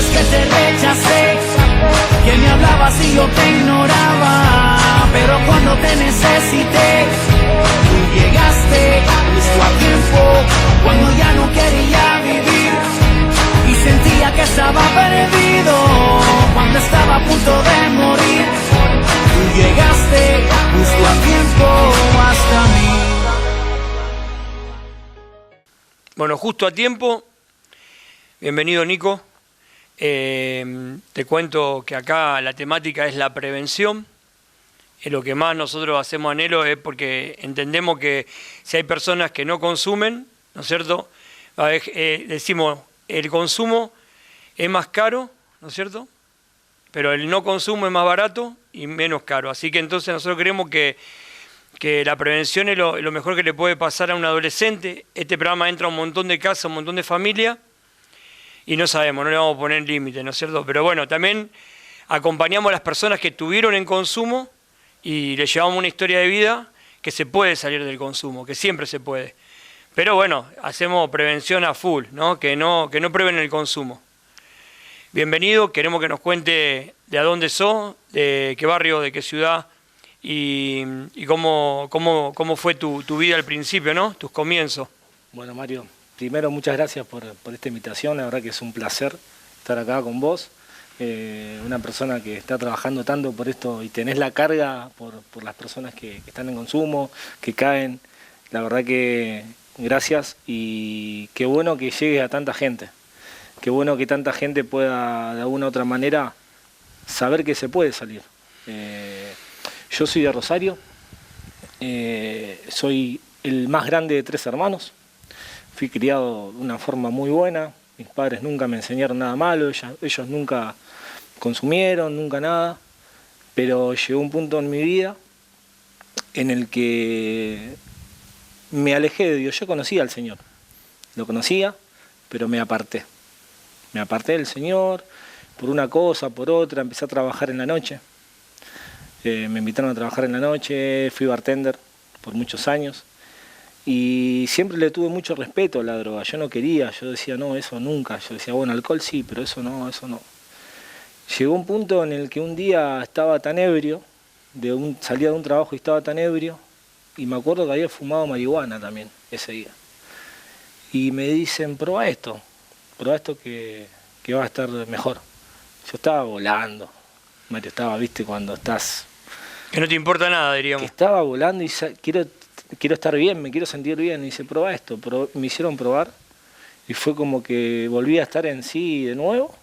veces que te rechacé, que me hablabas y yo te ignoraba, pero cuando te necesité, tú llegaste justo a tiempo, cuando ya no quería vivir y sentía que estaba perdido, cuando estaba a punto de morir, tú llegaste justo a tiempo hasta mí. Bueno, justo a tiempo. Bienvenido, Nico. Te cuento que acá la temática es la prevención. Lo que más nosotros hacemos anhelo es porque entendemos que si hay personas que no consumen, ¿no es cierto? Decimos, el consumo es más caro, ¿no es cierto? Pero el no consumo es más barato y menos caro. Así que entonces nosotros creemos que la prevención es lo mejor que le puede pasar a un adolescente. Este programa entra a un montón de casas, un montón de familias, y no sabemos, no le vamos a poner límite, ¿no es cierto? Pero bueno, también acompañamos a las personas que estuvieron en consumo y les llevamos una historia de vida que se puede salir del consumo, que siempre se puede. Pero bueno, hacemos prevención a full, ¿no? Que no prueben el consumo. Bienvenido, queremos que nos cuente de a dónde sos, de qué barrio, de qué ciudad, y cómo fue tu vida al principio, ¿no? Tus comienzos. Bueno, Mario, primero muchas gracias por esta invitación, la verdad que es un placer estar acá con vos, una persona que está trabajando tanto por esto y tenés la carga por las personas que están en consumo, que caen, la verdad que gracias y qué bueno que llegue a tanta gente, qué bueno que tanta gente pueda de alguna u otra manera saber que se puede salir. Yo soy de Rosario, soy el más grande de 3 hermanos, fui criado de una forma muy buena, mis padres nunca me enseñaron nada malo, ellos nunca consumieron, nunca nada, pero llegó un punto en mi vida en el que me alejé de Dios. Yo conocía al Señor, lo conocía, pero me aparté del Señor por una cosa, por otra, empecé a trabajar en la noche. Me invitaron a trabajar en la noche, fui bartender por muchos años y siempre le tuve mucho respeto a la droga. Yo no quería, yo decía no, eso nunca. Yo decía bueno, alcohol sí, pero eso no, eso no. Llegó un punto en el que un día estaba tan ebrio, salía de un trabajo y estaba tan ebrio, y me acuerdo que había fumado marihuana también ese día. Y me dicen, probá esto que va a estar mejor. Yo estaba volando, Mario, estaba, viste, cuando estás... Que no te importa nada, diríamos. Estaba volando y quiero estar bien, me quiero sentir bien. Y dice, probá esto. Me hicieron probar y fue como que volví a estar en sí de nuevo.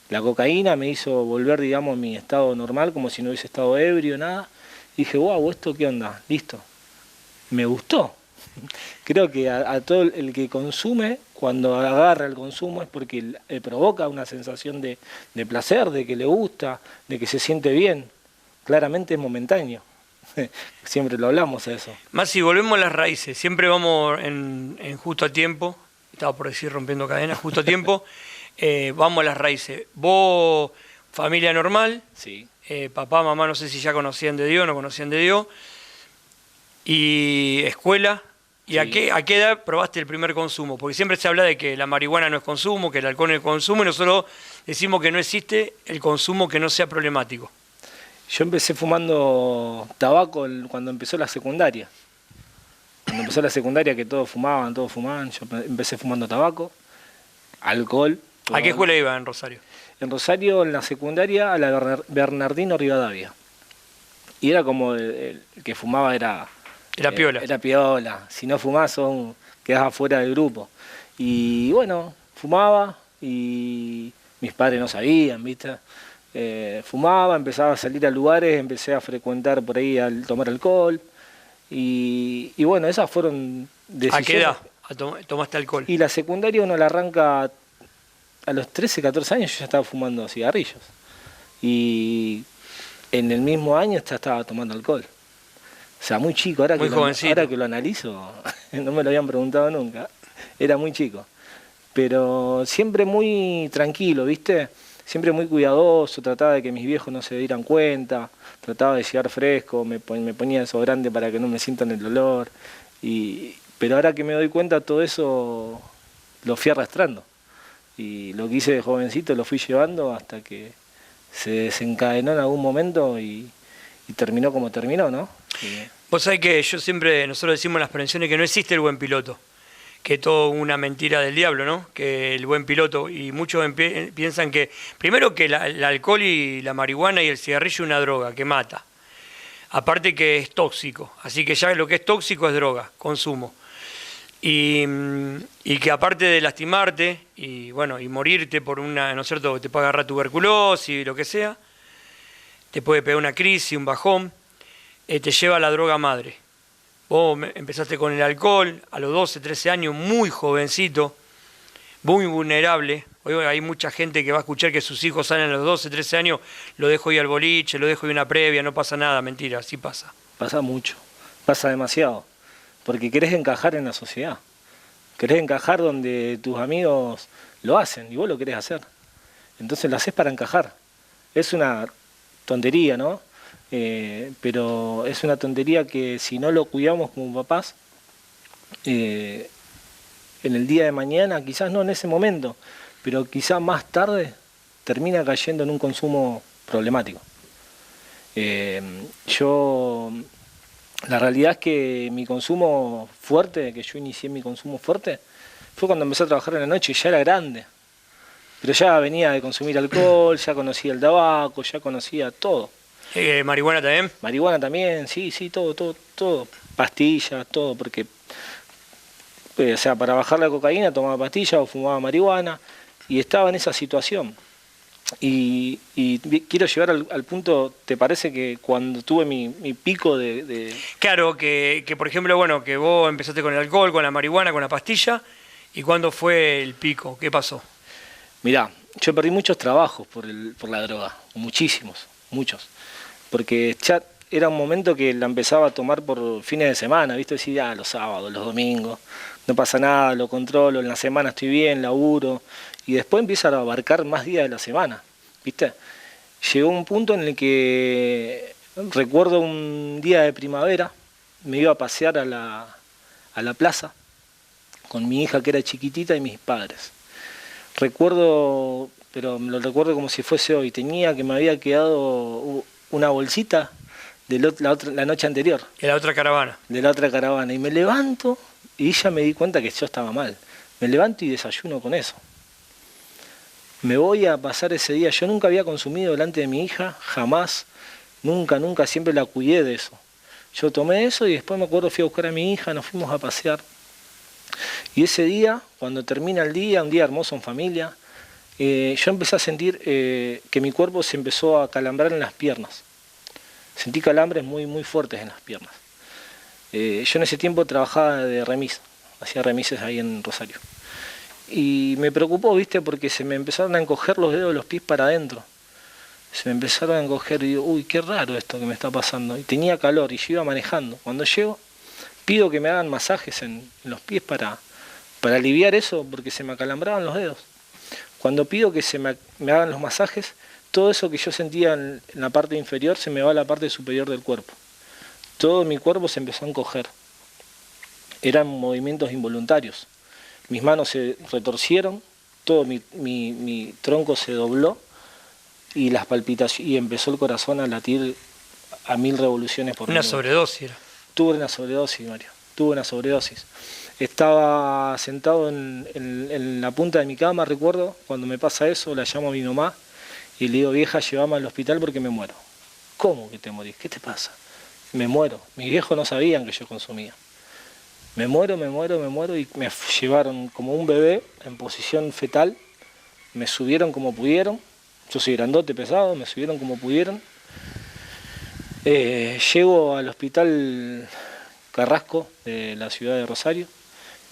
La cocaína me hizo volver, digamos, a mi estado normal, como si no hubiese estado ebrio, nada. Y dije, wow, ¿esto qué onda? Listo. Me gustó. Creo que a todo el que consume, cuando agarra el consumo es porque provoca una sensación de placer, de que le gusta, de que se siente bien. Claramente es momentáneo. Siempre lo hablamos a eso. Más si volvemos a las raíces, siempre vamos en justo a tiempo, estaba por decir rompiendo cadenas, justo a tiempo, vamos a las raíces. Vos, familia normal, sí. Papá, mamá, no sé si ya conocían de Dios, no conocían de Dios, y escuela. ¿Y sí. ¿A qué edad probaste el primer consumo? Porque siempre se habla de que la marihuana no es consumo, que el alcohol no es consumo, y nosotros decimos que no existe el consumo que no sea problemático. Yo empecé fumando tabaco cuando empezó la secundaria. Cuando empezó la secundaria, que todos fumaban, yo empecé fumando tabaco, alcohol. ¿A qué escuela iba en Rosario? En Rosario, en la secundaria, a la Bernardino Rivadavia. Y era como el que fumaba era piola. Era piola. Si no fumás, quedás afuera del grupo. Y bueno, fumaba y mis padres no sabían, ¿viste? Fumaba, empezaba a salir a lugares, empecé a frecuentar por ahí, a tomar alcohol. Y bueno, esas fueron decisiones. ¿A qué edad tomaste alcohol? Y la secundaria uno la arranca a los 13, 14 años, yo ya estaba fumando cigarrillos. Y en el mismo año ya estaba tomando alcohol. O sea, muy chico, ahora que lo analizo, no me lo habían preguntado nunca, era muy chico. Pero siempre muy tranquilo, ¿viste? Siempre muy cuidadoso, trataba de que mis viejos no se dieran cuenta, trataba de llegar fresco, me ponía desodorante para que no me sientan el olor. Pero ahora que me doy cuenta, todo eso lo fui arrastrando. Y lo que hice de jovencito lo fui llevando hasta que se desencadenó en algún momento y terminó como terminó, ¿no? Vos sabés que nosotros decimos en las prevenciones que no existe el buen piloto, que es todo una mentira del diablo, ¿no? Que el buen piloto, y muchos piensan que, primero que el alcohol y la marihuana y el cigarrillo es una droga que mata, aparte que es tóxico, así que ya lo que es tóxico es droga, consumo. Y que aparte de lastimarte y bueno y morirte por una, ¿no es cierto?, te puede agarrar tuberculosis, lo que sea, te puede pegar una crisis, un bajón, te lleva a la droga madre. Vos empezaste con el alcohol a los 12, 13 años, muy jovencito, muy vulnerable. Hoy hay mucha gente que va a escuchar que sus hijos salen a los 12, 13 años, lo dejo ir al boliche, lo dejo ir a una previa, no pasa nada, mentira, sí pasa. Pasa mucho, pasa demasiado, porque querés encajar en la sociedad, querés encajar donde tus amigos lo hacen y vos lo querés hacer. Entonces lo haces para encajar. Es una tontería, ¿no? Pero es una tontería que si no lo cuidamos como papás, en el día de mañana, quizás no en ese momento, pero quizás más tarde termina cayendo en un consumo problemático. La realidad es que mi consumo fuerte, que yo inicié mi consumo fuerte, fue cuando empecé a trabajar en la noche y ya era grande. Pero ya venía de consumir alcohol, ya conocía el tabaco, ya conocía todo. ¿Marihuana también? Marihuana también, sí, todo. Pastillas, todo, porque o sea, para bajar la cocaína tomaba pastillas o fumaba marihuana y estaba en esa situación. Y quiero llegar al punto, ¿te parece que cuando tuve mi pico de... Claro, que por ejemplo, bueno, que vos empezaste con el alcohol, con la marihuana, con la pastilla, ¿y cuándo fue el pico? ¿Qué pasó? Mirá, yo perdí muchos trabajos por la droga, muchísimos, muchos. Porque ya era un momento que la empezaba a tomar por fines de semana, ¿viste? Decía, los sábados, los domingos, no pasa nada, lo controlo, en la semana estoy bien, laburo. Y después empieza a abarcar más días de la semana, ¿viste? Llegó un punto en el que, recuerdo un día de primavera, me iba a pasear a la plaza con mi hija que era chiquitita y mis padres. Recuerdo, pero me lo recuerdo como si fuese hoy, que me había quedado una bolsita de la noche anterior. De la otra caravana. De la otra caravana. Y me levanto y ya me di cuenta que yo estaba mal. Me levanto y desayuno con eso. Me voy a pasar ese día. Yo nunca había consumido delante de mi hija, jamás, nunca, siempre la cuidé de eso. Yo tomé eso y después me acuerdo, fui a buscar a mi hija, nos fuimos a pasear. Y ese día, cuando termina el día, un día hermoso en familia, yo empecé a sentir que mi cuerpo se empezó a calambrar en las piernas. Sentí calambres muy fuertes en las piernas. Yo en ese tiempo trabajaba de remis, hacía remises ahí en Rosario. Y me preocupó, ¿viste? Porque se me empezaron a encoger los dedos de los pies para adentro. Se me empezaron a encoger y digo, uy, qué raro esto que me está pasando. Y tenía calor y yo iba manejando. Cuando llego, pido que me hagan masajes en los pies para aliviar eso, porque se me acalambraban los dedos. Cuando pido que me hagan los masajes, todo eso que yo sentía en la parte inferior se me va a la parte superior del cuerpo. Todo mi cuerpo se empezó a encoger. Eran movimientos involuntarios. Mis manos se retorcieron, todo mi tronco se dobló y las palpitaciones, y empezó el corazón a latir a 1000 revoluciones por minuto. Una sobredosis era. Tuve una sobredosis, Mario. Tuve una sobredosis. Estaba sentado en la punta de mi cama, recuerdo, cuando me pasa eso, la llamo a mi mamá y le digo, vieja, llévame al hospital porque me muero. ¿Cómo que te morís? ¿Qué te pasa? Me muero. Mis viejos no sabían que yo consumía. Me muero y me llevaron como un bebé en posición fetal, me subieron como pudieron, yo soy grandote, pesado, me subieron como pudieron. Llego al hospital Carrasco de la ciudad de Rosario,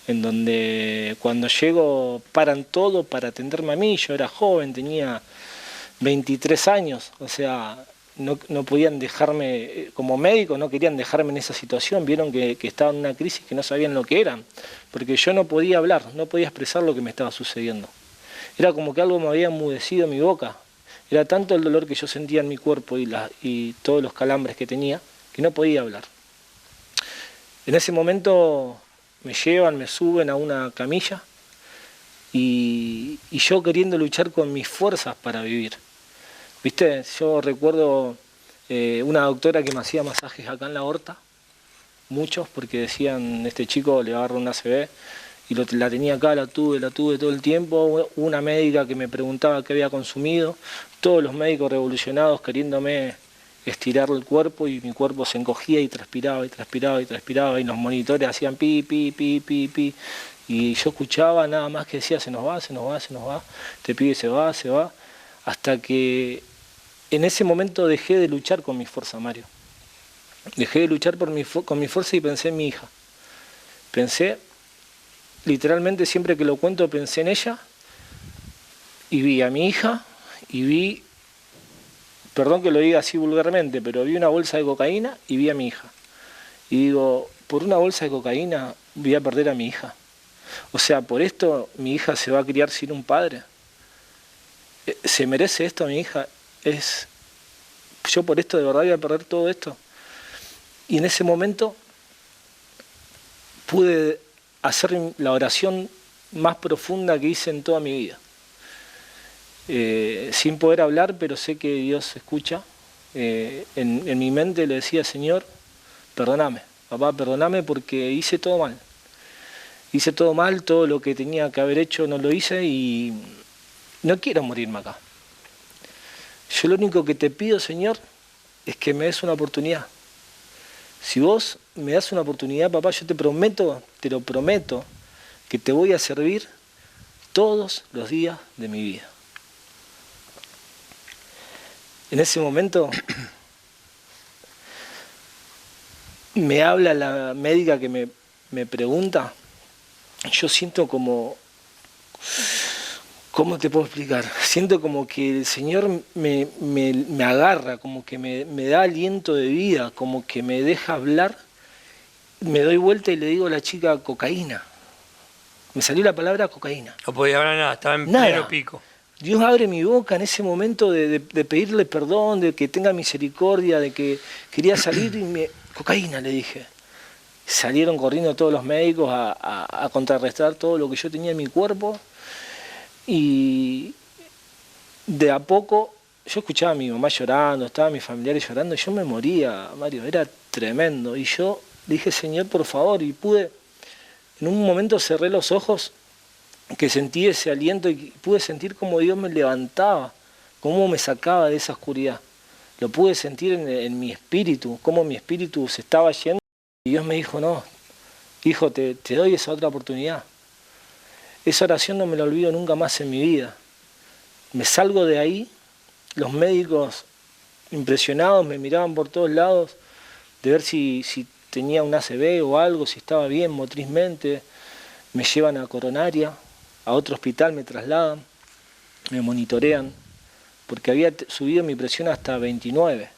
en donde cuando llego paran todo para atenderme a mí. Yo era joven, tenía 23 años, o sea, no podían dejarme, como médico no querían dejarme en esa situación, vieron que estaba en una crisis que no sabían lo que eran, porque yo no podía hablar, no podía expresar lo que me estaba sucediendo. Era como que algo me había enmudecido en mi boca, era tanto el dolor que yo sentía en mi cuerpo y todos los calambres que tenía, que no podía hablar. En ese momento me llevan, me suben a una camilla y yo queriendo luchar con mis fuerzas para vivir. ¿Viste? Yo recuerdo una doctora que me hacía masajes acá en la aorta, muchos, porque decían, este chico le agarra una ACV, y la tenía acá, la tuve todo el tiempo. Una médica que me preguntaba qué había consumido, todos los médicos revolucionados queriéndome estirar el cuerpo, y mi cuerpo se encogía y transpiraba, y los monitores hacían pi, pi, pi, pi, pi, y yo escuchaba nada más que decía, se nos va, este pibe se va, hasta que en ese momento dejé de luchar con mi fuerza, Mario. Dejé de luchar con mi fuerza y pensé en mi hija. Pensé, literalmente siempre que lo cuento, pensé en ella, y vi a mi hija, y vi, perdón que lo diga así vulgarmente, pero vi una bolsa de cocaína y vi a mi hija. Y digo, por una bolsa de cocaína voy a perder a mi hija. O sea, por esto mi hija se va a criar sin un padre. ¿Se merece esto mi hija? Yo por esto de verdad voy a perder todo esto. Y en ese momento pude hacer la oración más profunda que hice en toda mi vida. Sin poder hablar, pero sé que Dios escucha. En mi mente le decía, Señor, perdóname, papá, perdóname porque hice todo mal. Hice todo mal, todo lo que tenía que haber hecho no lo hice y no quiero morirme acá. Yo lo único que te pido, Señor, es que me des una oportunidad. Si vos me das una oportunidad, papá, yo te lo prometo, que te voy a servir todos los días de mi vida. En ese momento me habla la médica que me pregunta, yo siento como, ¿cómo te puedo explicar? Siento como que el Señor me agarra, como que me da aliento de vida, como que me deja hablar. Me doy vuelta y le digo a la chica, cocaína. Me salió la palabra cocaína. No podía hablar nada, estaba en Nada. pleno pico. Dios abre mi boca en ese momento de pedirle perdón, de que tenga misericordia, de que quería salir y cocaína, le dije. Salieron corriendo todos los médicos a contrarrestar todo lo que yo tenía en mi cuerpo. Y de a poco yo escuchaba a mi mamá llorando, estaba mis familiares llorando, y yo me moría, Mario, era tremendo. Y yo dije, Señor, por favor, y en un momento cerré los ojos, que sentí ese aliento y pude sentir cómo Dios me levantaba, cómo me sacaba de esa oscuridad. Lo pude sentir en mi espíritu, cómo mi espíritu se estaba yendo. Y Dios me dijo, no, hijo, te doy esa otra oportunidad. Esa oración no me la olvido nunca más en mi vida. Me salgo de ahí, los médicos impresionados me miraban por todos lados, de ver si tenía un ACV o algo, si estaba bien motrizmente. Me llevan a coronaria, a otro hospital me trasladan, me monitorean, porque había subido mi presión hasta 29.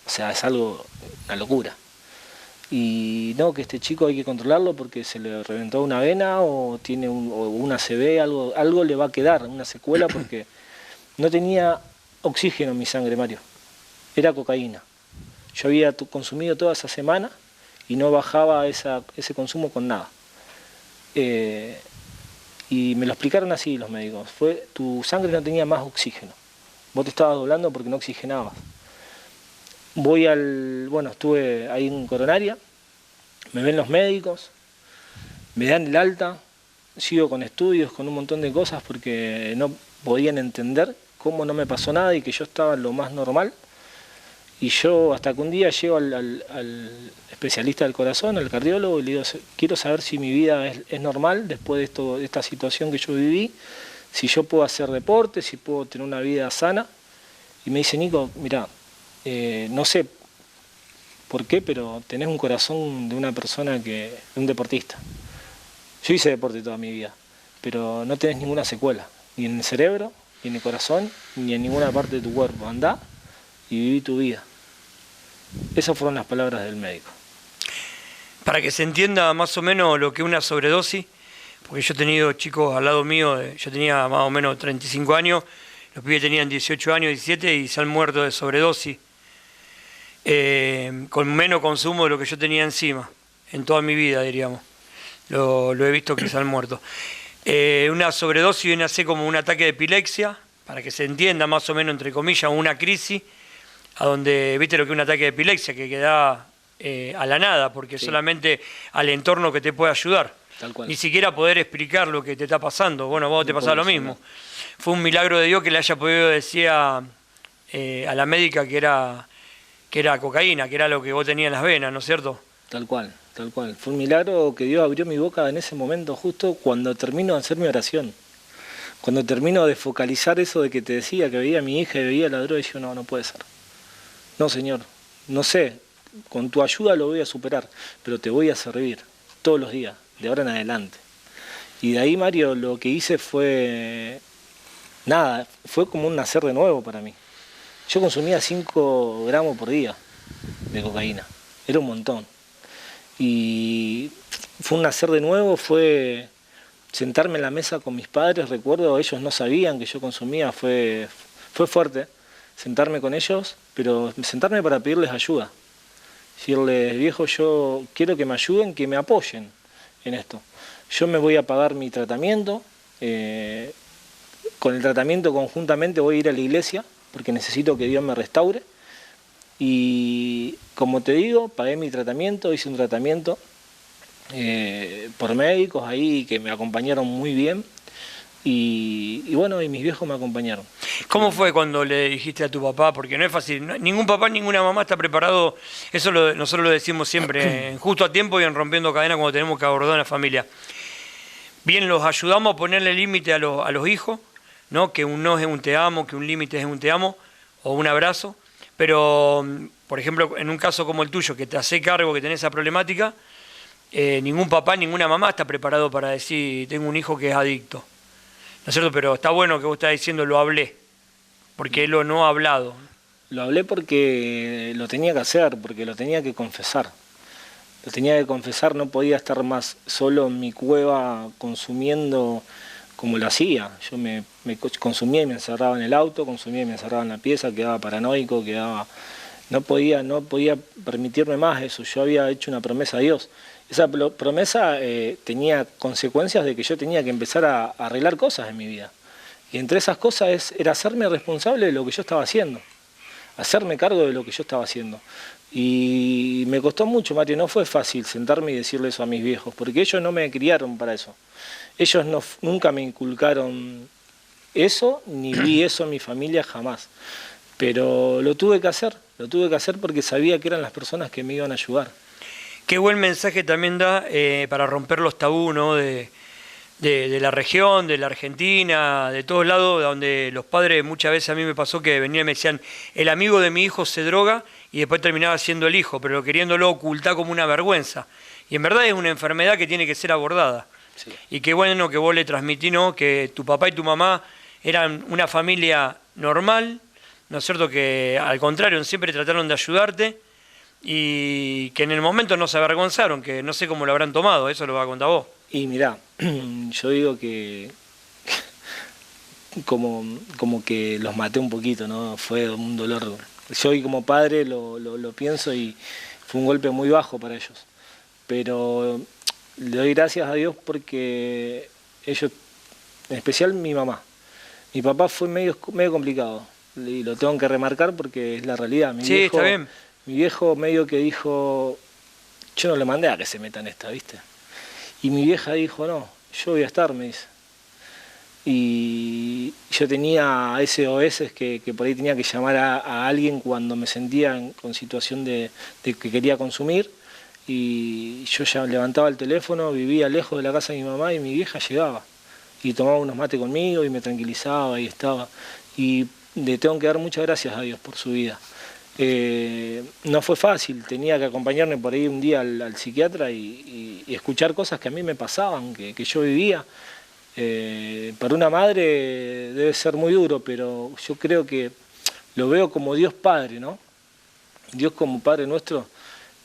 O sea, es una locura. Y no, que este chico hay que controlarlo porque se le reventó una vena o tiene una ACV, algo le va a quedar, una secuela, porque no tenía oxígeno en mi sangre, Mario. Era cocaína. Yo había consumido toda esa semana y no bajaba ese consumo con nada. Y me lo explicaron así los médicos. Tu sangre no tenía más oxígeno. Vos te estabas doblando porque no oxigenabas. Estuve ahí en coronaria, me ven los médicos, me dan el alta, sigo con estudios, con un montón de cosas porque no podían entender cómo no me pasó nada y que yo estaba en lo más normal. Y yo hasta que un día llego al especialista del corazón, al cardiólogo, y le digo, quiero saber si mi vida es normal después de esta situación que yo viví, si yo puedo hacer deporte, si puedo tener una vida sana. Y me dice, Nico, mirá, no sé por qué, pero tenés un corazón de una persona de un deportista. Yo hice deporte toda mi vida, pero no tenés ninguna secuela, ni en el cerebro, ni en el corazón, ni en ninguna parte de tu cuerpo. Andá y viví tu vida. Esas fueron las palabras del médico. Para que se entienda más o menos lo que es una sobredosis, porque yo he tenido chicos al lado mío, yo tenía más o menos 35 años, los pibes tenían 18 años, 17 y se han muerto de sobredosis, con menos consumo de lo que yo tenía encima, en toda mi vida, diríamos. Lo he visto que se han muerto. Una sobredosis viene a ser como un ataque de epilepsia, para que se entienda más o menos, entre comillas, una crisis, a donde, viste lo que es un ataque de epilepsia, que queda a la nada, porque solamente al entorno que te puede ayudar. Tal cual. Ni siquiera poder explicar lo que te está pasando. Bueno, vos te pasaba lo mismo. Fue un milagro de Dios que le haya podido decir a la médica que era cocaína, que era lo que vos tenías en las venas, ¿no es cierto? Tal cual, tal cual. Fue un milagro que Dios abrió mi boca en ese momento, justo cuando termino de hacer mi oración. Cuando termino de focalizar eso de que te decía, que veía a mi hija y veía la droga, y yo, no puede ser. No, Señor, no sé, con tu ayuda lo voy a superar, pero te voy a servir todos los días, de ahora en adelante. Y de ahí, Mario, lo que hice fue fue como un nacer de nuevo para mí. Yo consumía 5 gramos por día de cocaína, era un montón. Y fue un nacer de nuevo, fue sentarme en la mesa con mis padres, recuerdo, ellos no sabían que yo consumía, fue fuerte sentarme con ellos, pero sentarme para pedirles ayuda. Decirles, viejo, yo quiero que me ayuden, que me apoyen en esto. Yo me voy a pagar mi tratamiento, con el tratamiento conjuntamente voy a ir a la iglesia, porque necesito que Dios me restaure. Y como te digo, pagué mi tratamiento, hice un tratamiento por médicos ahí que me acompañaron muy bien. Y bueno, y mis viejos me acompañaron. ¿Cómo fue cuando le dijiste a tu papá? Porque no es fácil, ningún papá, ninguna mamá está preparado, eso nosotros lo decimos siempre, justo a tiempo y en Rompiendo Cadenas cuando tenemos que abordar a la familia. Bien, los ayudamos a ponerle límite a los hijos, ¿no? Que un no es un te amo, que un límite es un te amo, o un abrazo, pero, por ejemplo, en un caso como el tuyo, que te hace cargo, que tenés esa problemática, ningún papá, ninguna mamá está preparado para decir, tengo un hijo que es adicto. ¿No es cierto? Pero está bueno que vos estás diciendo lo hablé, porque él no ha hablado. Lo hablé porque lo tenía que hacer, porque lo tenía que confesar. Lo tenía que confesar, no podía estar más solo en mi cueva consumiendo como lo hacía. Yo me consumía y me encerraba en el auto, consumía y me encerraba en la pieza, quedaba paranoico, no podía permitirme más eso. Yo había hecho una promesa a Dios. Esa promesa tenía consecuencias de que yo tenía que empezar a arreglar cosas en mi vida. Y entre esas cosas era hacerme responsable de lo que yo estaba haciendo, hacerme cargo de lo que yo estaba haciendo. Y me costó mucho, Mario, no fue fácil sentarme y decirle eso a mis viejos, porque ellos no me criaron para eso. Ellos nunca me inculcaron eso, ni vi eso en mi familia jamás. Pero lo tuve que hacer porque sabía que eran las personas que me iban a ayudar. Qué buen mensaje también da para romper los tabú, ¿no? de la región, de la Argentina, de todos lados, donde los padres, muchas veces a mí me pasó que venían y me decían, el amigo de mi hijo se droga, y después terminaba siendo el hijo, pero queriéndolo ocultar como una vergüenza. Y en verdad es una enfermedad que tiene que ser abordada. Sí. Y qué bueno que vos le transmitís, ¿no? Que tu papá y tu mamá eran una familia normal, ¿no es cierto? Que al contrario, siempre trataron de ayudarte, y que en el momento no se avergonzaron, que no sé cómo lo habrán tomado, eso lo va a contar vos. Y mirá, yo digo que como que los maté un poquito, ¿no? Fue un dolor. Yo hoy como padre lo pienso y fue un golpe muy bajo para ellos. Pero le doy gracias a Dios porque ellos, en especial mi mamá. Mi papá fue medio complicado y lo tengo que remarcar porque es la realidad. Mi viejo, está bien. Mi viejo medio que dijo, yo no le mandé a que se meta en esta, ¿viste? Y mi vieja dijo, no, yo voy a estar, me dice. Y yo tenía SOS que por ahí tenía que llamar a alguien cuando me sentía con situación de que quería consumir. Y yo ya levantaba el teléfono, vivía lejos de la casa de mi mamá y mi vieja llegaba. Y tomaba unos mates conmigo y me tranquilizaba y estaba. Y le tengo que dar muchas gracias a Dios por su vida. No fue fácil, tenía que acompañarme por ahí un día al psiquiatra y escuchar cosas que a mí me pasaban, que yo vivía. Para una madre debe ser muy duro, pero yo creo que lo veo como Dios Padre, ¿no? Dios como Padre nuestro,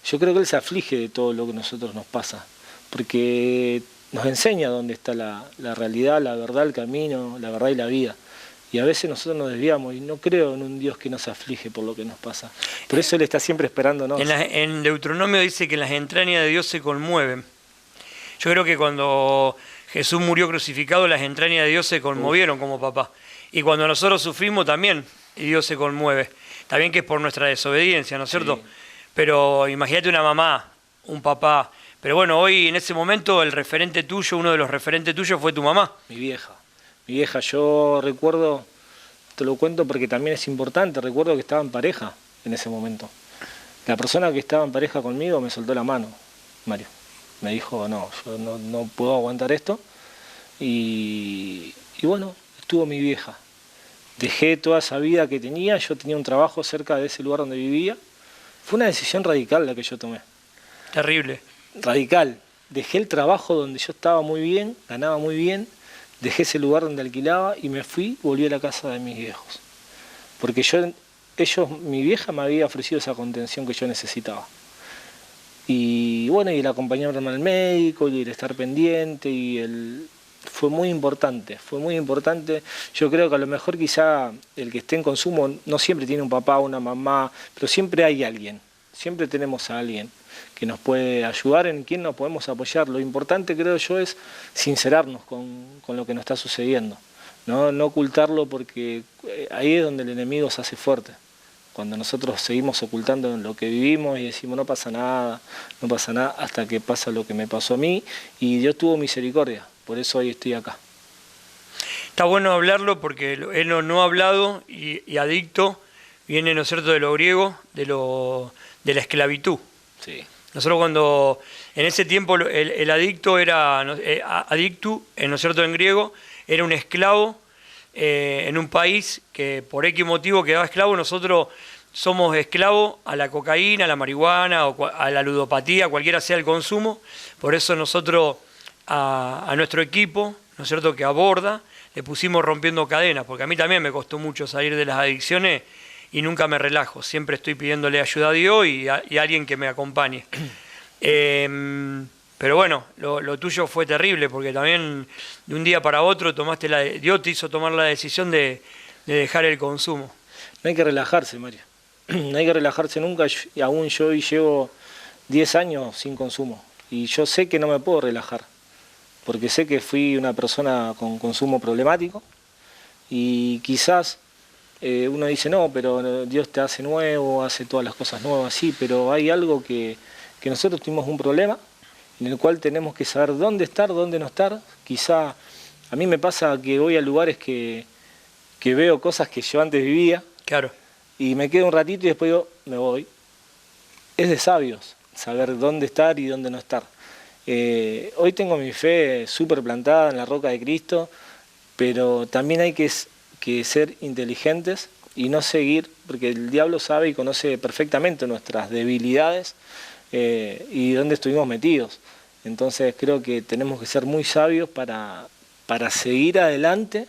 yo creo que Él se aflige de todo lo que a nosotros nos pasa, porque nos enseña dónde está la realidad, la verdad, el camino, la verdad y la vida. Y a veces nosotros nos desviamos y no creo en un Dios que nos aflige por lo que nos pasa. Por eso Él está siempre esperándonos. En Deuteronomio dice que las entrañas de Dios se conmueven. Yo creo que cuando Jesús murió crucificado, las entrañas de Dios se conmovieron como papá. Y cuando nosotros sufrimos también, y Dios se conmueve. También que es por nuestra desobediencia, ¿no es cierto? Sí. Pero imagínate una mamá, un papá. Pero bueno, hoy en ese momento el referente tuyo, uno de los referentes tuyos fue tu mamá. Mi vieja. Mi vieja, yo recuerdo, te lo cuento porque también es importante, recuerdo que estaba en pareja en ese momento. La persona que estaba en pareja conmigo me soltó la mano, Mario. Me dijo, no, yo no puedo aguantar esto. Y bueno, estuvo mi vieja. Dejé toda esa vida que tenía, yo tenía un trabajo cerca de ese lugar donde vivía. Fue una decisión radical la que yo tomé. Terrible. Radical. Dejé el trabajo donde yo estaba muy bien, ganaba muy bien, dejé ese lugar donde alquilaba y me fui, volví a la casa de mis viejos. Porque mi vieja me había ofrecido esa contención que yo necesitaba. Y bueno, y el acompañarme al médico y el estar pendiente fue muy importante, fue muy importante. Yo creo que a lo mejor quizá el que esté en consumo no siempre tiene un papá o una mamá, pero siempre hay alguien, siempre tenemos a alguien que nos puede ayudar, en quien nos podemos apoyar. Lo importante, creo yo, es sincerarnos con lo que nos está sucediendo, no ocultarlo, porque ahí es donde el enemigo se hace fuerte. Cuando nosotros seguimos ocultando lo que vivimos y decimos no pasa nada, hasta que pasa lo que me pasó a mí, y Dios tuvo misericordia, por eso hoy estoy acá. Está bueno hablarlo porque él no ha hablado y adicto viene, ¿no es cierto?, de lo griego, de la esclavitud. Sí. Nosotros cuando, en ese tiempo el adicto era, adictu, ¿no es cierto?, en griego, era un esclavo en un país que por X motivo quedaba esclavo. Nosotros somos esclavos a la cocaína, a la marihuana, o a la ludopatía, cualquiera sea el consumo. Por eso nosotros a nuestro equipo, ¿no es cierto?, que aborda, le pusimos rompiendo cadenas, porque a mí también me costó mucho salir de las adicciones y nunca me relajo. Siempre estoy pidiéndole ayuda a Dios y a alguien que me acompañe. Pero bueno, lo tuyo fue terrible, porque también de un día para otro Dios te hizo tomar la decisión de dejar el consumo. No hay que relajarse, Mario. No hay que relajarse nunca. Y aún yo hoy llevo 10 años sin consumo. Y yo sé que no me puedo relajar, porque sé que fui una persona con consumo problemático. Y quizás uno dice, no, pero Dios te hace nuevo, hace todas las cosas nuevas, sí, pero hay algo que nosotros tuvimos un problema, en el cual tenemos que saber dónde estar, dónde no estar. Quizá a mí me pasa que voy a lugares que veo cosas que yo antes vivía. Claro. Y me quedo un ratito y después digo, me voy. Es de sabios saber dónde estar y dónde no estar. Hoy tengo mi fe súper plantada en la roca de Cristo, pero también hay que ser inteligentes y no seguir, porque el diablo sabe y conoce perfectamente nuestras debilidades y dónde estuvimos metidos. Entonces creo que tenemos que ser muy sabios para seguir adelante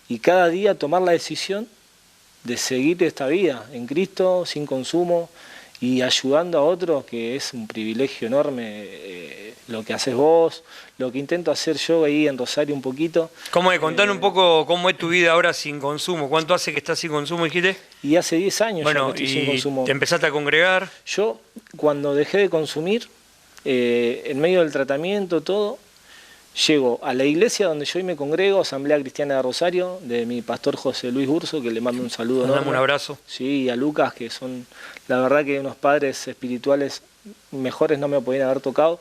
y cada día tomar la decisión de seguir esta vida en Cristo, sin consumo y ayudando a otros, que es un privilegio enorme lo que haces vos, lo que intento hacer yo ahí en Rosario un poquito. Contanos un poco cómo es tu vida ahora sin consumo. ¿Cuánto hace que estás sin consumo, dijiste? Y hace 10 años ya que estoy sin consumo. ¿Te empezaste a congregar? Yo, cuando dejé de consumir, en medio del tratamiento, todo, llego a la iglesia donde yo hoy me congrego, Asamblea Cristiana de Rosario, de mi pastor José Luis Urso, que le mando un saludo enorme. Un abrazo. Sí, y a Lucas, que son, la verdad, que unos padres espirituales mejores no me podían haber tocado.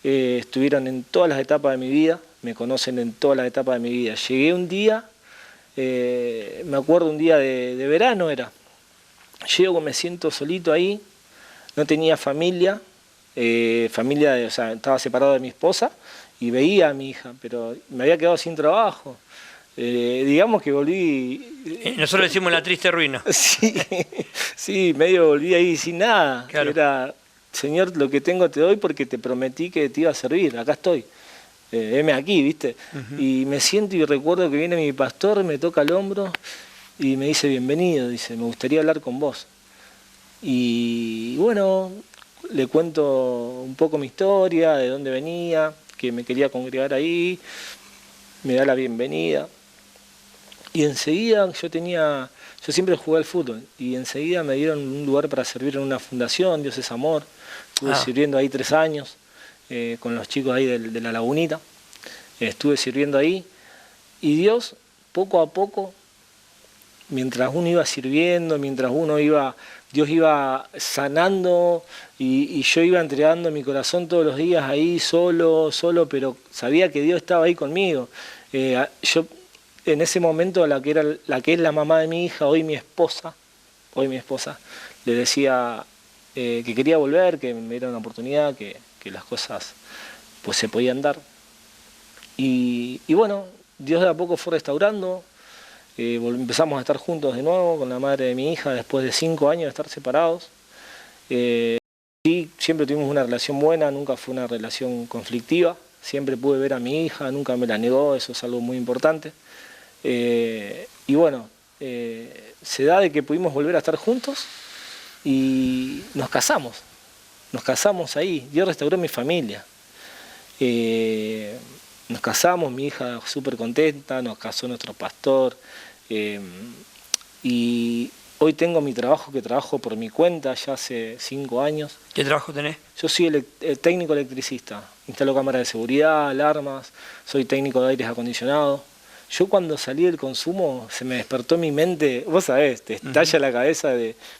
Estuvieron en todas las etapas de mi vida, me conocen en todas las etapas de mi vida. Llegué un día, me acuerdo un día de verano era, llego, me siento solito ahí, no tenía familia, o sea, estaba separado de mi esposa y veía a mi hija, pero me había quedado sin trabajo. Digamos que volví... Nosotros decimos la triste ruina. Sí, medio volví ahí sin nada. Claro. Era, Señor, lo que tengo te doy porque te prometí que te iba a servir, acá estoy. Heme aquí, ¿viste? Uh-huh. Y me siento y recuerdo que viene mi pastor, me toca el hombro y me dice, bienvenido, dice, me gustaría hablar con vos. Y bueno, le cuento un poco mi historia, de dónde venía, que me quería congregar ahí, me da la bienvenida. Y enseguida yo siempre jugué al fútbol, y enseguida me dieron un lugar para servir en una fundación, Dios es Amor. Estuve sirviendo ahí 3 años, con los chicos ahí de la Lagunita. estuve sirviendo ahí, y Dios, poco a poco, mientras uno iba sirviendo, Dios iba sanando, y yo iba entregando mi corazón todos los días ahí, solo, pero sabía que Dios estaba ahí conmigo. Yo en ese momento, la que es la mamá de mi hija, hoy mi esposa, le decía que quería volver, que me diera una oportunidad, que las cosas pues se podían dar. Y bueno, Dios de a poco fue restaurando, empezamos a estar juntos de nuevo con la madre de mi hija después de 5 años de estar separados. Sí, siempre tuvimos una relación buena, nunca fue una relación conflictiva, siempre pude ver a mi hija, nunca me la negó, eso es algo muy importante. Y bueno, se da de que pudimos volver a estar juntos y nos casamos ahí, Dios restauró mi familia. Nos casamos, mi hija súper contenta, nos casó nuestro pastor, y hoy tengo mi trabajo, que trabajo por mi cuenta ya hace 5 años. ¿Qué trabajo tenés? Yo soy técnico electricista, instalo cámaras de seguridad, alarmas, soy técnico de aires acondicionados. Yo cuando salí del consumo se me despertó mi mente, vos sabés, te estalla la cabeza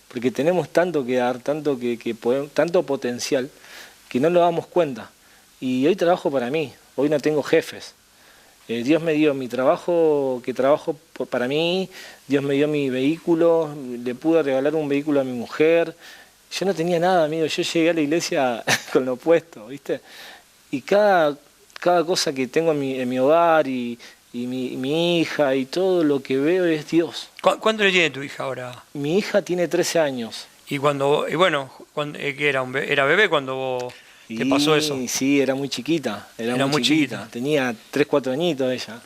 porque tenemos tanto que dar, tanto potencial, que no nos damos cuenta. Y hoy trabajo para mí, hoy no tengo jefes. Dios me dio mi trabajo, que trabajo para mí, Dios me dio mi vehículo, le pude regalar un vehículo a mi mujer. Yo no tenía nada, amigo, yo llegué a la iglesia con lo opuesto, ¿viste? Y cada cosa que tengo en mi hogar y mi hija y todo lo que veo es Dios. ¿Cuánto le tiene tu hija ahora? Mi hija tiene 13 años. ¿Que era bebé cuando vos te pasó eso? Sí, era muy chiquita, era muy chiquita. Tenía 3, 4 añitos ella,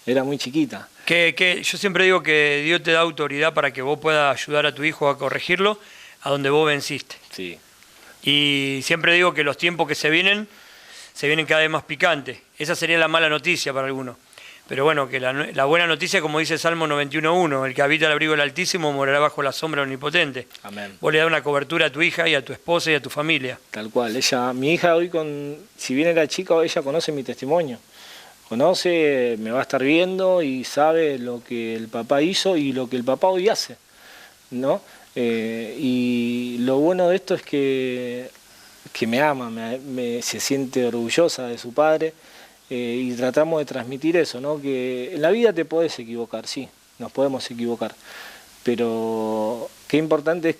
era muy chiquita. Yo siempre digo que Dios te da autoridad para que vos puedas ayudar a tu hijo a corregirlo a donde vos venciste. Sí. Y siempre digo que los tiempos que se vienen cada vez más picantes. Esa sería la mala noticia para algunos. Pero bueno, que la buena noticia, como dice Salmo 91:1, el que habita el abrigo del Altísimo morará bajo la sombra del Omnipotente. Amén. Vos le das una cobertura a tu hija y a tu esposa y a tu familia. Tal cual. Mi hija hoy, si bien era chica, ella conoce mi testimonio. Conoce, me va a estar viendo y sabe lo que el papá hizo y lo que el papá hoy hace, ¿no? Y lo bueno de esto es que me ama, se siente orgullosa de su padre. Y tratamos de transmitir eso, ¿no? Que en la vida te podés equivocar, sí, nos podemos equivocar, pero qué importante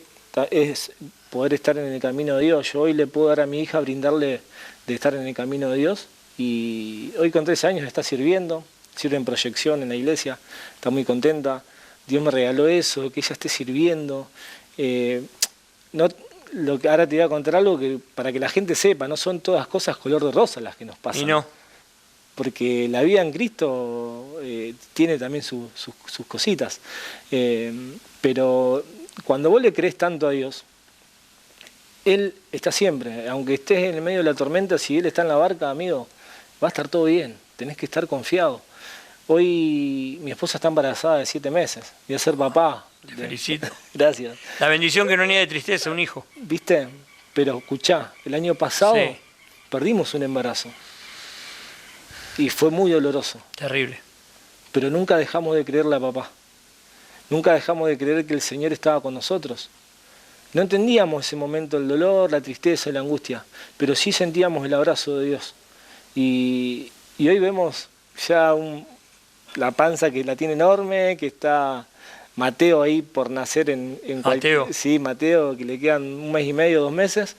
es poder estar en el camino de Dios. Yo hoy le puedo dar a mi hija, brindarle de estar en el camino de Dios, y hoy con 13 años está sirve en proyección en la iglesia, está muy contenta. Dios me regaló eso, que ella esté sirviendo. Ahora te voy a contar algo que para que la gente sepa, no son todas cosas color de rosa las que nos pasan. Y no. Porque la vida en Cristo tiene también sus cositas. Pero cuando vos le crees tanto a Dios, Él está siempre. Aunque estés en el medio de la tormenta, si Él está en la barca, amigo, va a estar todo bien. Tenés que estar confiado. Hoy mi esposa está embarazada de 7 meses. Voy a ser papá. Te felicito. Gracias. La bendición que no niega de tristeza, un hijo. ¿Viste? Pero escuchá, el año pasado perdimos un embarazo. Y fue muy doloroso. Terrible. Pero nunca dejamos de creerle a papá. Nunca dejamos de creer que el Señor estaba con nosotros. No entendíamos ese momento el dolor, la tristeza, la angustia, pero sí sentíamos el abrazo de Dios. Y hoy vemos ya la panza que la tiene enorme, que está Mateo ahí por nacer Mateo. Sí, Mateo, que le quedan 1 mes y medio, 2 meses.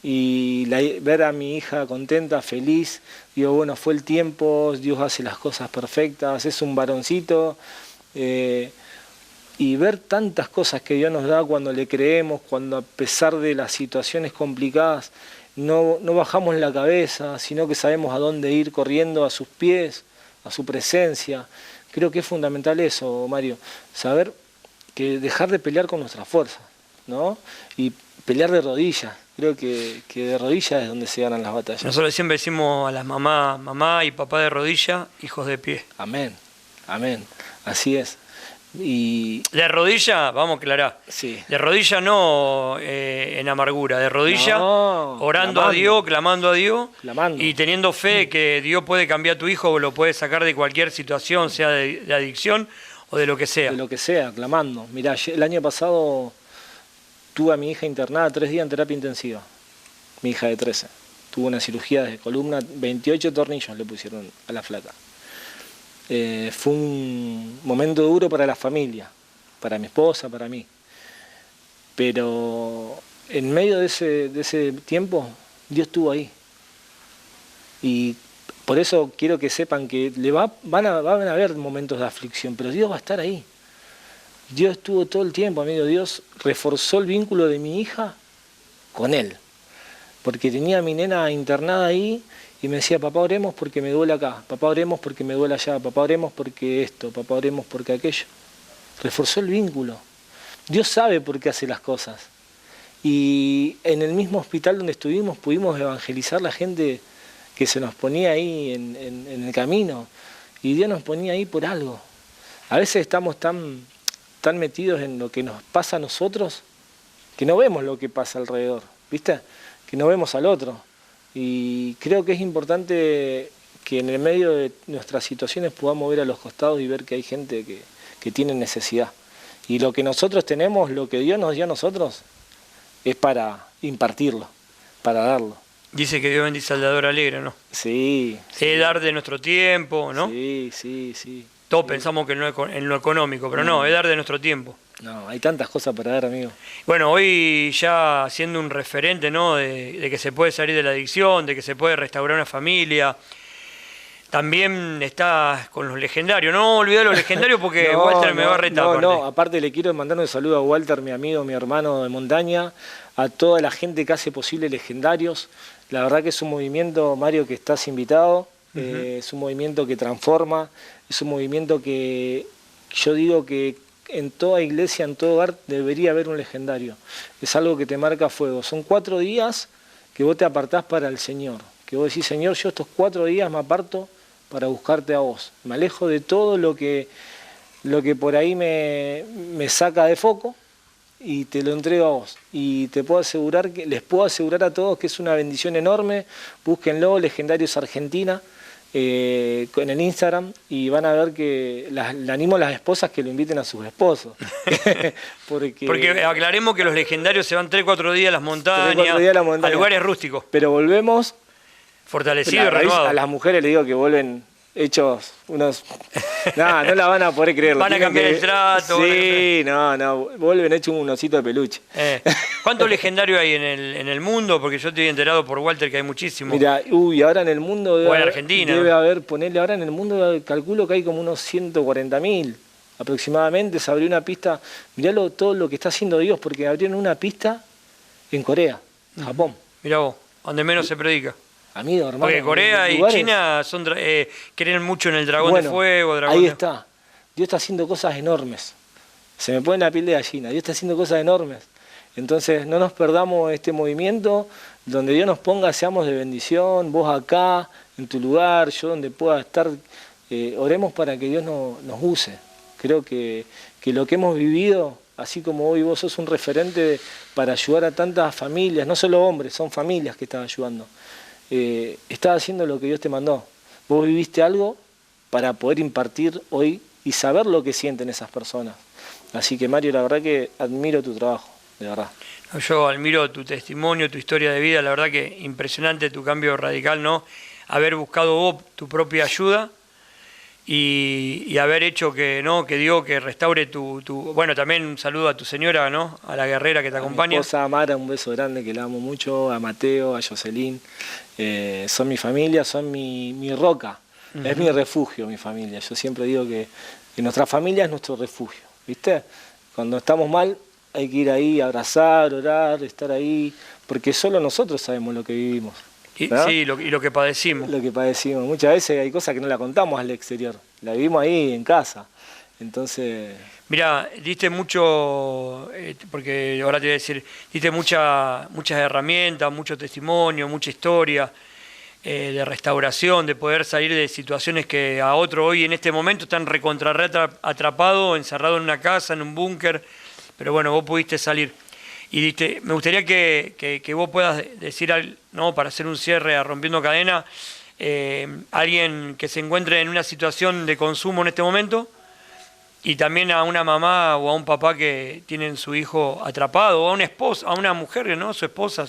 Y ver a mi hija contenta, feliz, digo, bueno, fue el tiempo, Dios hace las cosas perfectas, es un varoncito, y ver tantas cosas que Dios nos da cuando le creemos, cuando a pesar de las situaciones complicadas no bajamos la cabeza, sino que sabemos a dónde ir corriendo, a sus pies, a su presencia. Creo que es fundamental eso, Mario, saber que dejar de pelear con nuestra fuerza, ¿no? Y pelear de rodillas. Creo que de rodillas es donde se ganan las batallas. Nosotros siempre decimos a las mamá y papá de rodilla, hijos de pie. Amén, amén, así es. Y De rodilla, vamos a aclarar. sí. De rodilla no en amargura, de rodilla No, orando a clamando. Dios, clamando a Dios Clamando. y teniendo fe que Dios puede cambiar a tu hijo o lo puede sacar de cualquier situación, sea de adicción o de lo que sea. De lo que sea, clamando. Mirá, el año pasado tuve a mi hija internada 3 días en terapia intensiva. Mi hija de 13. Tuvo una cirugía de columna, 28 tornillos le pusieron a la flaca. Fue un momento duro para la familia, para mi esposa, para mí. Pero en medio de ese tiempo, Dios estuvo ahí. Y por eso quiero que sepan que van a haber momentos de aflicción, pero Dios va a estar ahí. Dios estuvo todo el tiempo, amigo. Dios reforzó el vínculo de mi hija con Él. Porque tenía a mi nena internada ahí y me decía, papá, oremos porque me duele acá, papá, oremos porque me duele allá, papá, oremos porque esto, papá, oremos porque aquello. Reforzó el vínculo. Dios sabe por qué hace las cosas. Y en el mismo hospital donde estuvimos pudimos evangelizar a la gente que se nos ponía ahí en el camino. Y Dios nos ponía ahí por algo. A veces estamos tan metidos en lo que nos pasa a nosotros que no vemos lo que pasa alrededor, ¿viste? Que no vemos al otro. Y creo que es importante que en el medio de nuestras situaciones podamos ver a los costados y ver que hay gente que tiene necesidad. Y lo que nosotros tenemos, lo que Dios nos dio a nosotros, es para impartirlo, para darlo. Dice que Dios bendice al dador alegre, ¿no? Sí. Es dar de nuestro tiempo, ¿no? Sí, sí, sí. Todos pensamos que en lo económico, pero no, es dar de nuestro tiempo. No, hay tantas cosas para dar, amigo. Bueno, hoy ya siendo un referente, ¿no? De que se puede salir de la adicción, de que se puede restaurar una familia. También estás con los legendarios. No olvidar los legendarios porque No, Walter me va a retar. No, aparte le quiero mandar un saludo a Walter, mi amigo, mi hermano de montaña, a toda la gente que hace posible Legendarios. La verdad que es un movimiento, Mario, que estás invitado. Es un movimiento que transforma, es un movimiento que yo digo que en toda iglesia, en todo hogar, debería haber un legendario. Es algo que te marca a fuego. Son 4 días que vos te apartás para el Señor. Que vos decís, Señor, yo estos 4 días me aparto para buscarte a vos. Me alejo de todo lo que por ahí me saca de foco y te lo entrego a vos. Y les puedo asegurar a todos que es una bendición enorme. Búsquenlo, Legendarios Argentina, en el Instagram, y van a ver que le animo a las esposas que lo inviten a sus esposos. Porque aclaremos que los legendarios se van 3-4 días a las montañas, 3-4 días a la montaña. a lugares rústicos. Pero volvemos, Fortalecidos y renovados. a las mujeres les digo que vuelven hechos unos... no la van a poder creer. Van a cambiar el trato. Sí, vuelven hechos un osito de peluche. ¿Cuántos legendarios hay en el mundo? Porque yo estoy enterado por Walter que hay muchísimos. Mira, ahora en el mundo o en Argentina. Debe haber, ponerle ahora en el mundo, calculo que hay como unos 140.000 aproximadamente. Se abrió una pista, mirá todo lo que está haciendo Dios, porque abrieron una pista en Corea, Japón. Mirá vos, donde menos se predica. Amigo, hermano. Porque Corea y China creen mucho en el dragón de fuego. Ahí está. Dios está haciendo cosas enormes. Se me pone la piel de gallina. Dios está haciendo cosas enormes. Entonces no nos perdamos este movimiento. Donde Dios nos ponga, seamos de bendición. Vos acá, en tu lugar, yo donde pueda estar. Oremos para que Dios nos use. Creo que lo que hemos vivido, así como hoy vos sos un referente para ayudar a tantas familias, no solo hombres, son familias que están ayudando. Estás haciendo lo que Dios te mandó. Vos viviste algo para poder impartir hoy y saber lo que sienten esas personas. Así que, Mario, la verdad que admiro tu trabajo, de verdad. Yo admiro tu testimonio, tu historia de vida, la verdad que impresionante tu cambio radical, ¿no? Haber buscado vos tu propia ayuda y haber hecho que Dios que restaure tu... Bueno, también un saludo a tu señora, ¿no? A la guerrera que te acompaña. A mi esposa Amara, un beso grande, que la amo mucho, a Mateo, a Jocelyn. Son mi familia, son mi roca. Es mi refugio, mi familia. Yo siempre digo que nuestra familia es nuestro refugio, ¿viste? Cuando estamos mal hay que ir ahí, abrazar, orar, estar ahí, porque solo nosotros sabemos lo que vivimos. Sí, y lo que padecimos. Lo que padecimos. Muchas veces hay cosas que no la contamos al exterior, la vivimos ahí en casa. Entonces... Mira, diste mucho, porque ahora te voy a decir, diste muchas herramientas, mucho testimonio, mucha historia. de restauración, de poder salir de situaciones que a otro hoy en este momento están atrapado, encerrado en una casa, en un búnker, pero bueno, vos pudiste salir. Y me gustaría que vos puedas decir, ¿no? Para hacer un cierre a Rompiendo Cadena, alguien que se encuentre en una situación de consumo en este momento, y también a una mamá o a un papá que tienen su hijo atrapado, o a una esposa, a una mujer, ¿no? Su esposa,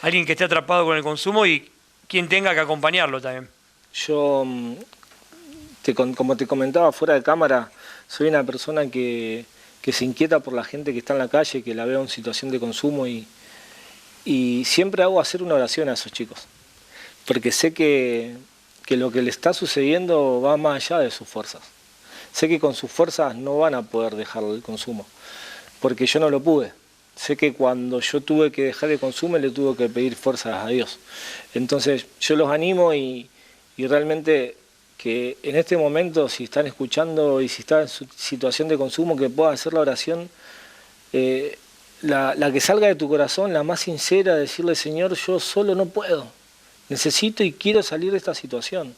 alguien que esté atrapado con el consumo y quien tenga que acompañarlo también. Yo, como te comentaba fuera de cámara, soy una persona que se inquieta por la gente que está en la calle, que la veo en situación de consumo y siempre hago hacer una oración a esos chicos, porque sé que lo que le está sucediendo va más allá de sus fuerzas. Sé que con sus fuerzas no van a poder dejar el consumo, porque yo no lo pude. Sé que cuando yo tuve que dejar el consumo le tuve que pedir fuerzas a Dios. Entonces yo los animo y realmente que en este momento, si están escuchando y si están en su situación de consumo, que puedan hacer la oración, la que salga de tu corazón, la más sincera, decirle: Señor, yo solo no puedo, necesito y quiero salir de esta situación.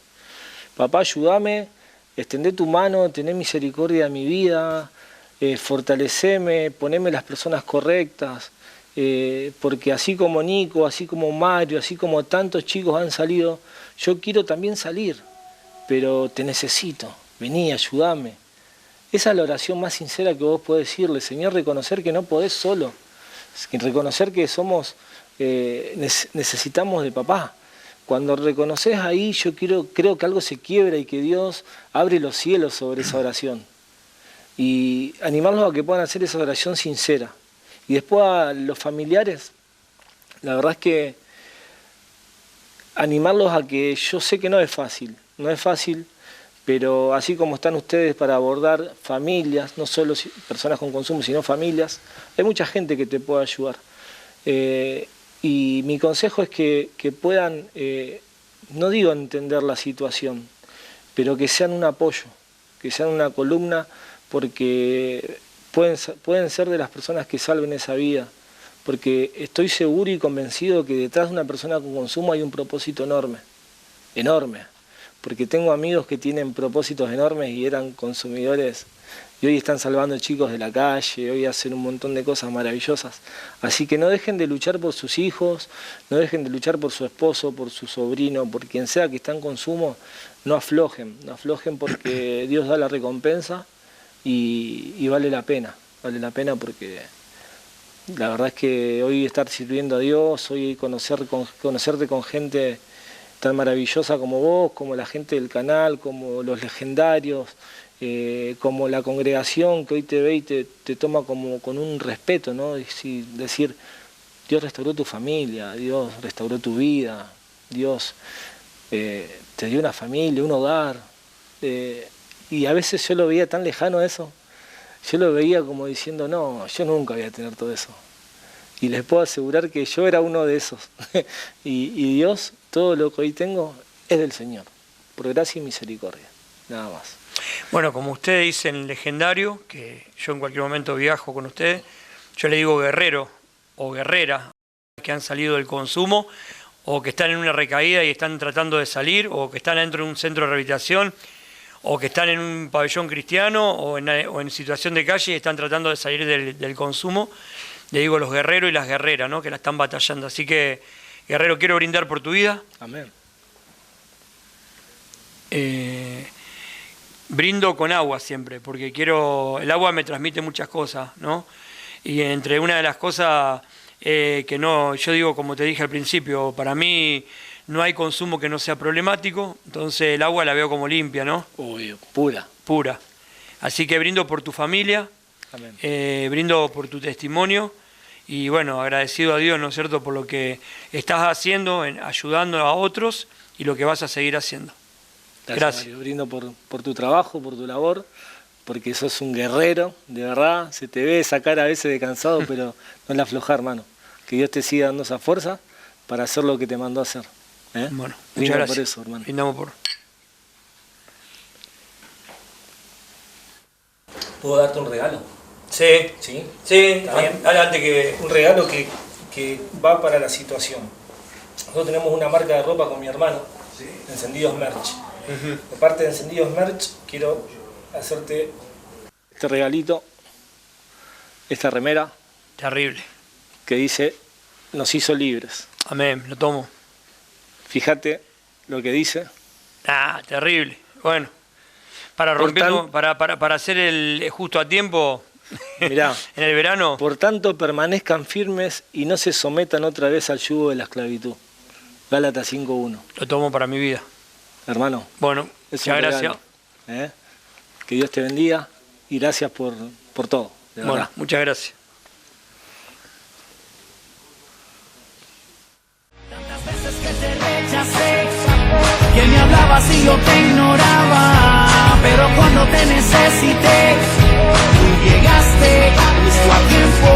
Papá, ayúdame, extendé tu mano, tené misericordia de mi vida, fortaleceme, poneme las personas correctas, porque así como Nico, así como Mario, así como tantos chicos han salido, yo quiero también salir, pero te necesito, vení, ayúdame. Esa es la oración más sincera que vos podés decirle: Señor, reconocer que no podés solo, reconocer que necesitamos de papá. Cuando reconoces ahí, yo creo que algo se quiebra y que Dios abre los cielos sobre esa oración. Y animarlos a que puedan hacer esa oración sincera. Y después a los familiares, la verdad es que animarlos a que yo sé que no es fácil, pero así como están ustedes para abordar familias, no solo personas con consumo, sino familias, hay mucha gente que te puede ayudar. Y mi consejo es que puedan, no digo entender la situación, pero que sean un apoyo, que sean una columna, porque pueden ser de las personas que salven esa vida, porque estoy seguro y convencido que detrás de una persona con consumo hay un propósito enorme, enorme, porque tengo amigos que tienen propósitos enormes y eran consumidores y hoy están salvando chicos de la calle, hoy hacen un montón de cosas maravillosas. Así que no dejen de luchar por sus hijos, no dejen de luchar por su esposo, por su sobrino, por quien sea que está en consumo, no aflojen porque Dios da la recompensa y vale la pena porque la verdad es que hoy estar sirviendo a Dios, hoy conocerte con gente tan maravillosa como vos, como la gente del canal, como los legendarios, como la congregación que hoy te ve y te toma como con un respeto, ¿no? Decir, Dios restauró tu familia, Dios restauró tu vida, Dios te dio una familia, un hogar. Y a veces yo lo veía tan lejano eso, yo lo veía como diciendo: no, yo nunca voy a tener todo eso. Y les puedo asegurar que yo era uno de esos. y Dios, todo lo que hoy tengo es del Señor, por gracia y misericordia, nada más. Bueno, como ustedes dicen legendario, que yo en cualquier momento viajo con ustedes, yo le digo guerrero o guerrera que han salido del consumo o que están en una recaída y están tratando de salir, o que están dentro de un centro de rehabilitación, o que están en un pabellón cristiano o en situación de calle y están tratando de salir del consumo. Le digo los guerreros y las guerreras, ¿no? Que la están batallando. Así que, guerrero, quiero brindar por tu vida. Amén. Brindo con agua siempre, porque el agua me transmite muchas cosas, ¿no? Y entre una de las cosas yo digo, como te dije al principio, para mí no hay consumo que no sea problemático, entonces el agua la veo como limpia, ¿no? Uy, pura. Pura. Así que brindo por tu familia. Amén. Brindo por tu testimonio y bueno, agradecido a Dios, ¿no es cierto?, por lo que estás haciendo, ayudando a otros y lo que vas a seguir haciendo. Gracias. Mario. Brindo por tu trabajo, por tu labor, porque sos un guerrero, de verdad. Se te ve esa cara a veces de cansado, pero no la aflojá, hermano. Que Dios te siga dando esa fuerza para hacer lo que te mandó a hacer. Bueno, muchas gracias por eso, hermano. Brindamos por... ¿Puedo darte un regalo? Sí, Sí, adelante que... un regalo que va para la situación. Nosotros tenemos una marca de ropa con mi hermano, Encendidos Merch. De parte de Encendidos Merch, quiero hacerte este regalito, esta remera Terrible. que dice, nos hizo libres. Amén, lo tomo. Fíjate lo que dice. Ah, terrible. Bueno, para romper, para hacer el justo a tiempo Mirá, en el verano. por tanto permanezcan firmes y no se sometan otra vez al yugo de la esclavitud. Gálatas 5:1. Lo tomo para mi vida. Hermano, Bueno, es muchas un gracias. regalo, ¿eh? Que Dios te bendiga y gracias por todo. De Bueno, verdad. muchas gracias. Tantas veces que te rechacé, que me hablabas y yo te ignoraba, pero cuando te necesité, tú llegaste justo a tiempo,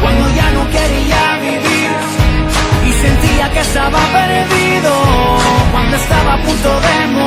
cuando ya no quería vivir y sentía que estaba perdido, cuando estaba a punto de morir.